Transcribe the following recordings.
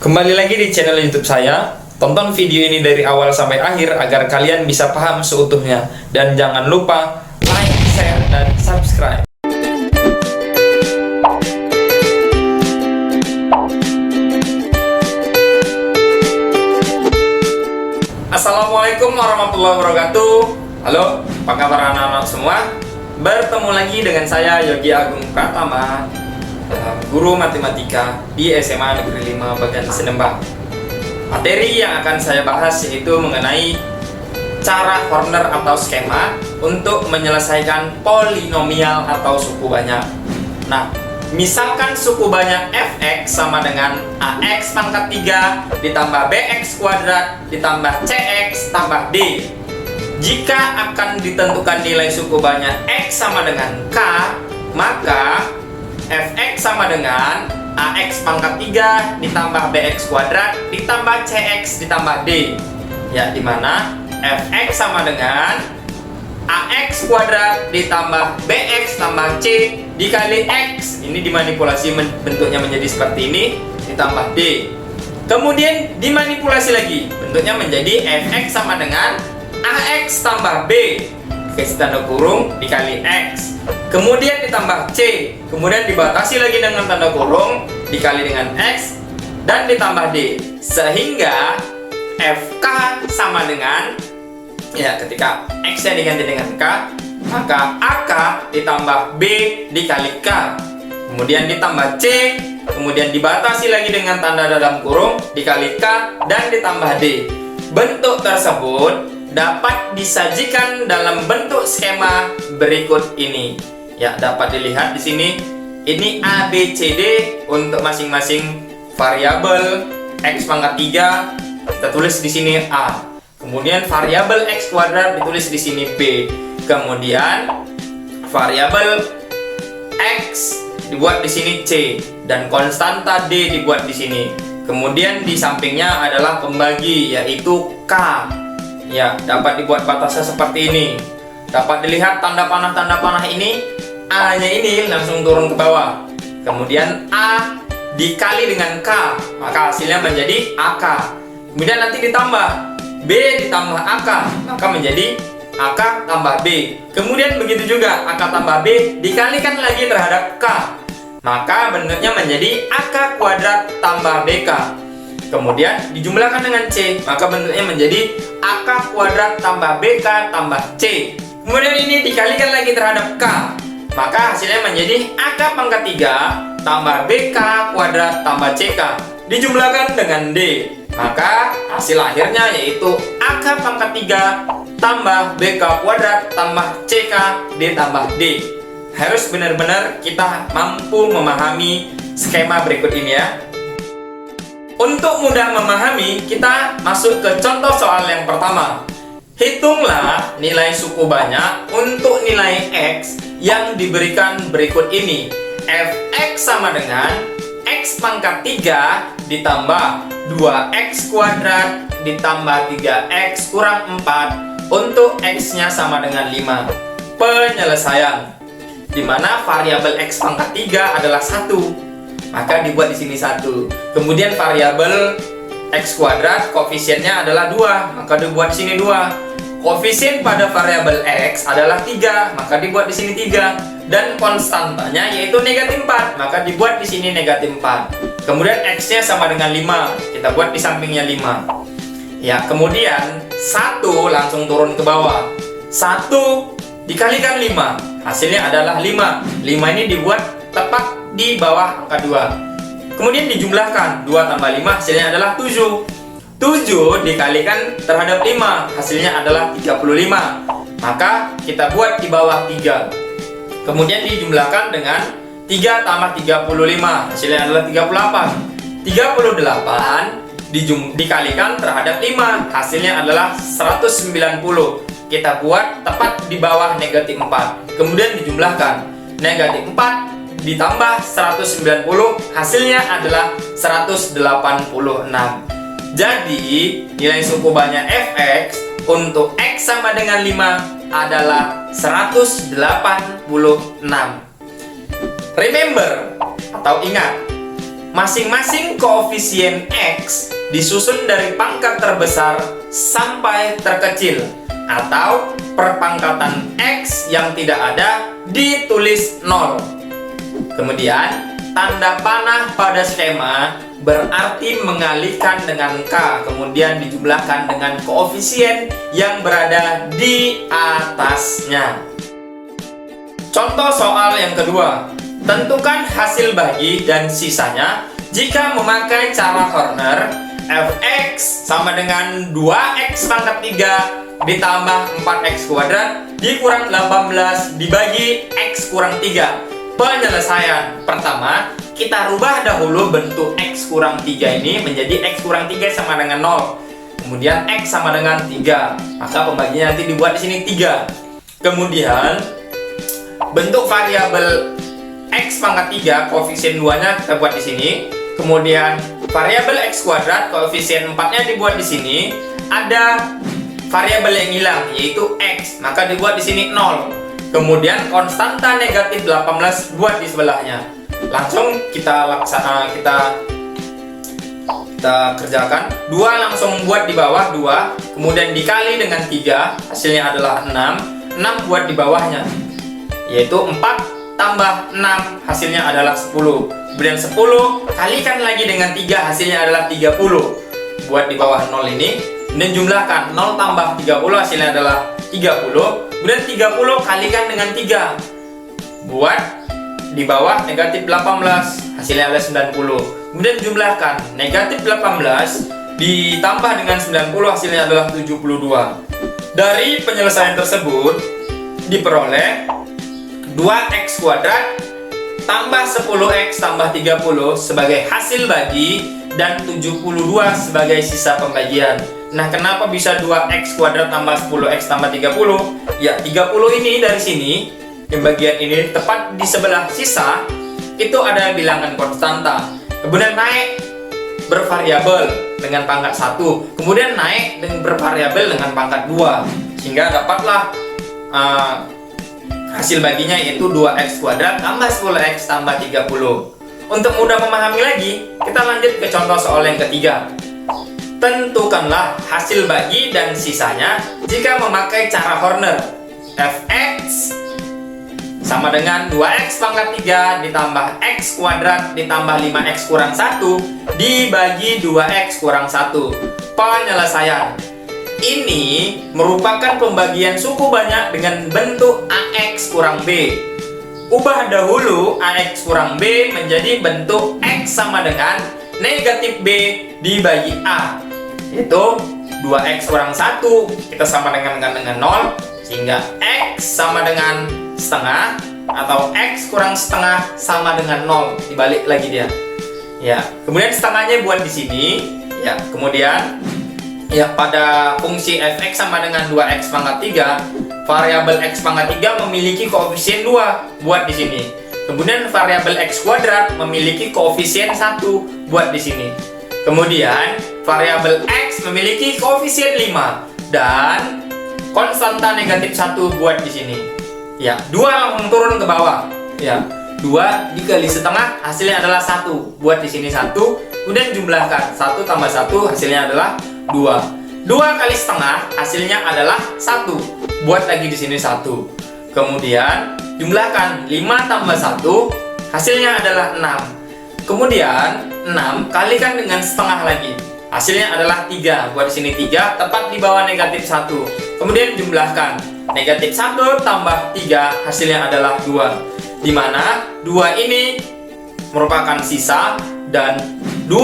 Kembali lagi di channel YouTube saya. Tonton video ini dari awal sampai akhir agar kalian bisa paham seutuhnya. Dan jangan lupa like, share, dan subscribe. Assalamualaikum warahmatullahi wabarakatuh. Halo, apa kabar anak-anak semua? Bertemu lagi dengan saya Yogi Agung Pratama, guru matematika di SMA Negeri 5 Bagan Senembang. Materi yang akan saya bahas yaitu mengenai cara Horner atau skema untuk menyelesaikan polinomial atau suku banyak. Nah, misalkan suku banyak fx sama dengan ax pangkat 3 ditambah bx kuadrat ditambah cx tambah d. Jika akan ditentukan nilai suku banyak x sama dengan k, maka fx sama dengan ax pangkat 3 ditambah bx kuadrat ditambah cx ditambah d. Ya, dimana fx sama dengan ax kuadrat ditambah bx tambah c dikali x. Ini dimanipulasi bentuknya menjadi seperti ini ditambah d. Kemudian dimanipulasi lagi, bentuknya menjadi fx sama dengan ax tambah b kasih tanda kurung dikali x, kemudian ditambah c, kemudian dibatasi lagi dengan tanda kurung dikali dengan x dan ditambah d, sehingga fk sama dengan, ya, ketika x nya diganti dengan k, maka ak ditambah b dikali k, kemudian ditambah c, kemudian dibatasi lagi dengan tanda dalam kurung dikali k dan ditambah d. Bentuk tersebut dapat disajikan dalam bentuk skema berikut ini. Ya, dapat dilihat di sini. Ini A, B, C, D untuk masing-masing variabel x pangkat 3 kita tulis di sini A. Kemudian variabel x kuadrat ditulis di sini B. Kemudian variabel x dibuat di sini C dan konstanta D dibuat di sini. Kemudian di sampingnya adalah pembagi yaitu K. Ya, dapat dibuat batasnya seperti ini. Dapat dilihat tanda panah ini, A-nya ini langsung turun ke bawah. Kemudian A dikali dengan K, maka hasilnya menjadi AK. Kemudian nanti ditambah B ditambah AK, maka menjadi AK tambah B. Kemudian begitu juga AK tambah B dikalikan lagi terhadap K, maka bentuknya menjadi AK kuadrat tambah BK. Kemudian dijumlahkan dengan C, maka bentuknya menjadi AK kuadrat tambah BK tambah C. Kemudian ini dikalikan lagi terhadap K, maka hasilnya menjadi AK pangkat 3 tambah BK kuadrat tambah CK. Dijumlahkan dengan D, maka hasil akhirnya yaitu AK pangkat 3 tambah BK kuadrat tambah CK ditambah D. Harus benar-benar kita mampu memahami skema berikut ini, ya. Untuk mudah memahami, kita masuk ke contoh soal yang pertama. Hitunglah nilai suku banyak untuk nilai x yang diberikan berikut ini. Fx sama dengan x pangkat 3 ditambah 2x kuadrat ditambah 3x kurang 4 untuk x-nya sama dengan 5. Penyelesaian, di mana variabel x pangkat 3 adalah 1. Maka dibuat di sini 1. Kemudian variabel x kuadrat koefisiennya adalah 2, maka dibuat di sini 2. Koefisien pada variabel x adalah 3, maka dibuat di sini 3. Dan konstantanya yaitu negatif 4, maka dibuat di sini negatif 4. Kemudian x-nya sama dengan 5, kita buat di sampingnya 5. Ya, kemudian 1 langsung turun ke bawah. 1 dikalikan 5, hasilnya adalah 5. 5 ini dibuat tepat di bawah angka 2. Kemudian dijumlahkan 2 tambah 5 hasilnya adalah 7. 7 dikalikan terhadap 5 hasilnya adalah 35. Maka kita buat di bawah 3. Kemudian dijumlahkan dengan 3 tambah 35 hasilnya adalah 38. 38 dikalikan terhadap 5 hasilnya adalah 190. Kita buat tepat di bawah negatif 4. Kemudian dijumlahkan negatif 4 ditambah 190 hasilnya adalah 186. Jadi nilai suku banyak fx untuk x sama dengan 5 adalah 186. Remember atau ingat, masing-masing koefisien x X disusun dari pangkat terbesar sampai terkecil, atau perpangkatan X yang tidak ada ditulis 0. Kemudian tanda panah pada skema berarti mengalihkan dengan K, kemudian dijumlahkan dengan koefisien yang berada di atasnya. Contoh soal yang kedua. Tentukan hasil bagi dan sisanya jika memakai cara Horner. Fx sama dengan 2x pangkat 3 ditambah 4x kuadrat dikurang 18 dibagi x kurang 3. Penyelesaian pertama, kita rubah dahulu bentuk x kurang 3 ini menjadi x kurang 3 sama dengan 0. Kemudian x sama dengan 3. Maka pembagiannya nanti dibuat di sini 3. Kemudian bentuk variabel x pangkat 3, koefisien 2-nya kita buat di sini. Kemudian variabel x kuadrat, koefisien 4-nya dibuat di sini. Ada variabel yang hilang, yaitu x, maka dibuat di sini 0. Kemudian konstanta negatif 18 buat di sebelahnya. Langsung kita kerjakan. 2 langsung buat di bawah 2, kemudian dikali dengan 3, hasilnya adalah 6. 6 buat di bawahnya, yaitu 4 tambah 6, hasilnya adalah 10. Kemudian 10 kalikan lagi dengan 3, hasilnya adalah 30. Buat di bawah 0 ini, dan jumlahkan 0 tambah 30, hasilnya adalah 30. Kemudian 30 kalikan dengan 3. Buat di bawah negatif 18, hasilnya adalah 90. Kemudian jumlahkan negatif 18 ditambah dengan 90, hasilnya adalah 72. Dari penyelesaian tersebut diperoleh 2x kuadrat tambah 10x tambah 30 sebagai hasil bagi dan 72 sebagai sisa pembagian. Nah, kenapa bisa 2x kuadrat tambah 10x tambah 30? Ya, 30 ini dari sini, yang bagian ini tepat di sebelah sisa itu ada bilangan konstanta. Kemudian naik bervariabel dengan pangkat 1, kemudian naik dengan bervariabel dengan pangkat 2, sehingga dapatlah hasil baginya yaitu 2x kuadrat tambah 10x tambah 30. Untuk mudah memahami lagi, kita lanjut ke contoh soal yang ketiga. Tentukanlah hasil bagi dan sisanya jika memakai cara Horner. Fx sama dengan 2x pangkat 3 ditambah x kuadrat ditambah 5x kurang 1 dibagi 2x kurang 1. Penyelesaian. Ini merupakan pembagian suku banyak dengan bentuk AX kurang B. Ubah dahulu AX kurang B menjadi bentuk X sama dengan negatif B dibagi A, yaitu 2X kurang 1 kita sama dengan 0, sehingga X sama dengan setengah, atau X kurang setengah sama dengan 0, dibalik lagi dia. Ya, kemudian setengahnya buat di sini. Ya, kemudian ya, pada fungsi fx sama dengan 2x pangkat 3, variabel x pangkat 3 memiliki koefisien 2, buat di sini. Kemudian variabel x kuadrat memiliki koefisien 1, buat di sini. Kemudian variabel x memiliki koefisien 5 dan konstanta negatif 1, buat di sini. Ya, 2 langsung turun ke bawah. Ya, 2 dikali setengah hasilnya adalah 1, buat di sini 1. Kemudian jumlahkan 1 tambah 1 hasilnya adalah 2. 2 kali setengah hasilnya adalah 1. Buat lagi di sini 1. Kemudian jumlahkan 5 tambah 1 hasilnya adalah 6. Kemudian 6 kalikan dengan setengah lagi. Hasilnya adalah 3. Buat di sini 3 tepat di bawah negatif 1. Kemudian jumlahkan negatif 1 tambah 3 hasilnya adalah 2. Di mana 2 ini merupakan sisa dan 2,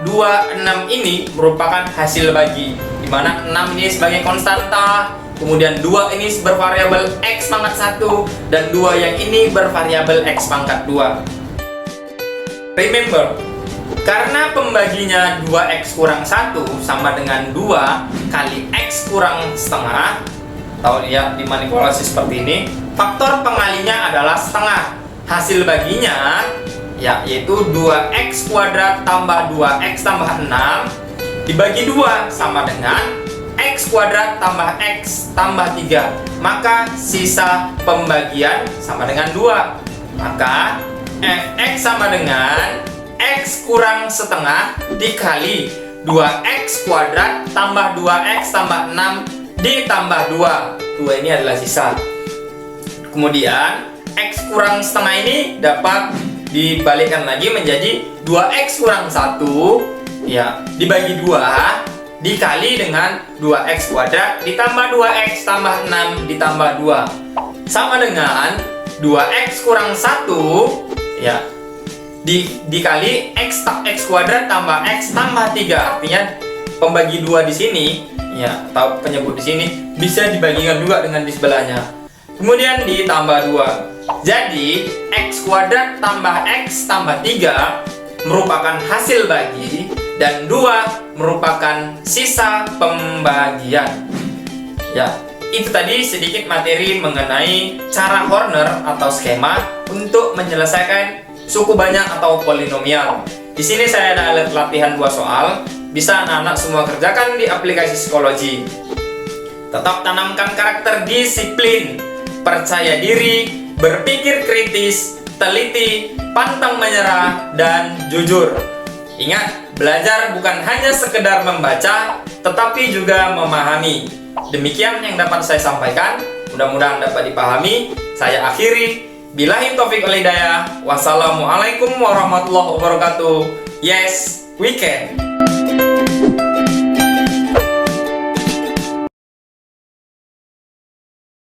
6 ini merupakan hasil bagi, di mana 6 ini sebagai konstanta, kemudian 2 ini bervariabel x pangkat 1 dan 2 yang ini bervariabel x pangkat 2. Remember, karena pembaginya 2x kurang 1 sama dengan 2 kali x kurang setengah, atau ya dimanipulasi seperti ini, faktor pengalinya adalah setengah. Hasil baginya ya, yaitu 2x kuadrat tambah 2x tambah 6 dibagi 2 sama dengan x kuadrat tambah x tambah 3. Maka sisa pembagian sama dengan 2. Maka fx sama dengan x kurang setengah dikali 2x kuadrat tambah 2x tambah 6 ditambah 2. 2 ini adalah sisa. Kemudian x kurang setengah ini dapat dibalikkan lagi menjadi 2x kurang 1 ya, dibagi 2 dikali dengan 2x kuadrat ditambah 2x tambah 6 ditambah 2 sama dengan 2x kurang 1 ya, dikali x kuadrat tambah x tambah 3. Artinya pembagi 2 di sini ya, atau penyebut di sini bisa dibagikan juga dengan di sebelahnya. Kemudian ditambah 2. Jadi x kuadrat tambah x tambah 3 merupakan hasil bagi dan 2 merupakan sisa pembagian. Ya, itu tadi sedikit materi mengenai cara Horner atau skema untuk menyelesaikan suku banyak atau polinomial. Di sini saya ada latihan 2 soal, bisa anak-anak semua kerjakan di aplikasi psikologi. Tetap tanamkan karakter disiplin, percaya diri, berpikir kritis, teliti, pantang menyerah, dan jujur. Ingat, belajar bukan hanya sekedar membaca, tetapi juga memahami. Demikian yang dapat saya sampaikan, mudah-mudahan dapat dipahami. Saya akhiri, billahi taufiq wal hidayah. Wassalamualaikum warahmatullahi wabarakatuh. Yes, we can.